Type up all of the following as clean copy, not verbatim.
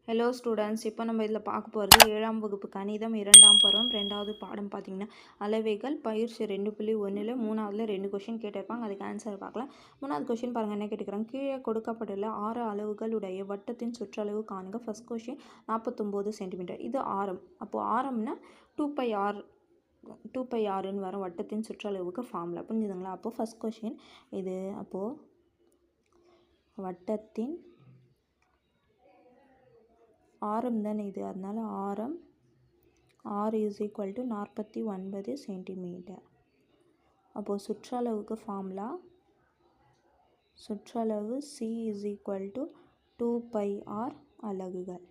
Hello students, இப்போ நம்ம இதில் பார்க்க போகிறது 7ஆம் வகுப்பு கணிதம் 2ஆம் பருவம் 2வது பாடம் பார்த்திங்கன்னா அளவைகள் பயிற்சி 2.1ல் 3வதுல 2 கொஷின் கேட்டிருப்பாங்க. அதுக்கு ஆன்சர் பார்க்கலாம். 3வது கொஷின் பாருங்கள், என்ன கேட்டுக்கிறாங்க. கீழே கொடுக்கப்பட்டுள்ள 6 அளவுகளுடைய வட்டத்தின் சுற்றளவு காணுங்க. First question 49 centimetre. இது ஆரம். அப்போது ஆரம்னா 2πrன்னு வரும் வட்டத்தின் சுற்றளவுக்கு ஃபார்முலா. புரிஞ்சுதுங்களா? அப்போது ஃபர்ஸ்ட் கொஷின் இது. அப்போது வட்டத்தின் ஆரம் தானே இது, அதனால் ஆரம் r = 49 சென்டிமீட்டர். அப்போது சுற்றளவுக்கு ஃபார்முலா, சுற்றளவு c = 2πr அலகுகள்.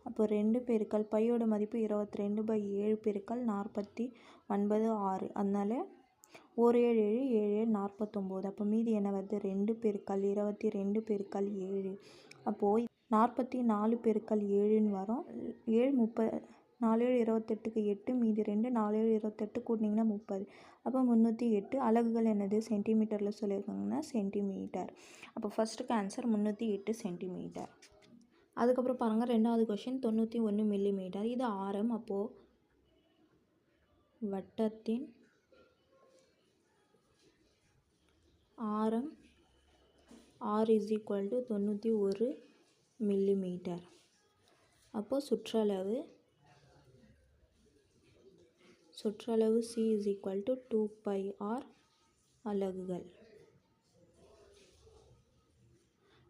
அப்போ 2 பெருக்கல் பையோட மதிப்பு 22/7 பெருக்கல் 49 6, அதனால 1 7 7 7 49. அப்போ மீதி என்ன வருது? 2 பெருக்கல் 22 பெருக்கல் 7. அப்போது 44 பெருக்கல் 7ன்னு வரும். 7 30, 4 7 28க்கு 8, மீதி 2, 4 7 28 கூட்டினீங்கன்னா 30. அப்போ 308. அலகுகள் என்னது? சென்டிமீட்டரில் சொல்லியிருக்காங்கன்னா சென்டிமீட்டர். அப்போ ஃபஸ்ட்டுக்கு ஆன்சர் 308 சென்டிமீட்டர். அதுக்கப்புறம் பாருங்கள், 2வது கொஷின் 91 மில்லிமீட்டர். இது ஆரம். அப்போது வட்டத்தின் ஆரம் r = 91 மில்லிமீட்டர். அப்போது சுற்றளவு c = 2πr அலகுகள்.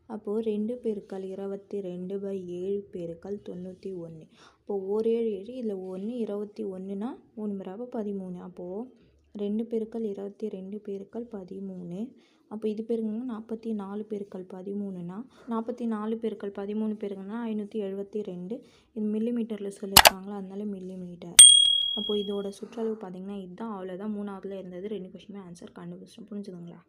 அப்போது 2 பெருக்கல் 22/7 பெருக்கல் 91. அப்போது 1 7 7, இதில் 1 21னா 3 அப்போ 13. அப்போது 2 பெருக்கல் 22 பெருக்கல் 13. அப்போ இது பெருங்கன்னா 44 பெருக்கல் 13னா 44 பெருக்கல் 13 பெருங்கன்னா 572. இது மில்லிமீட்டரில் சொல்லியிருக்காங்களா, அதனால மில்லிமீட்டர். அப்போது இதோட சுற்றளவு பார்த்திங்கன்னா இதுதான். அவ்வளோதான். 3வதுல இருந்தது 2 கொஷினுமே ஆன்சர் கண்டுபிடிச்சிட்டோம். புரிஞ்சுதுங்களா?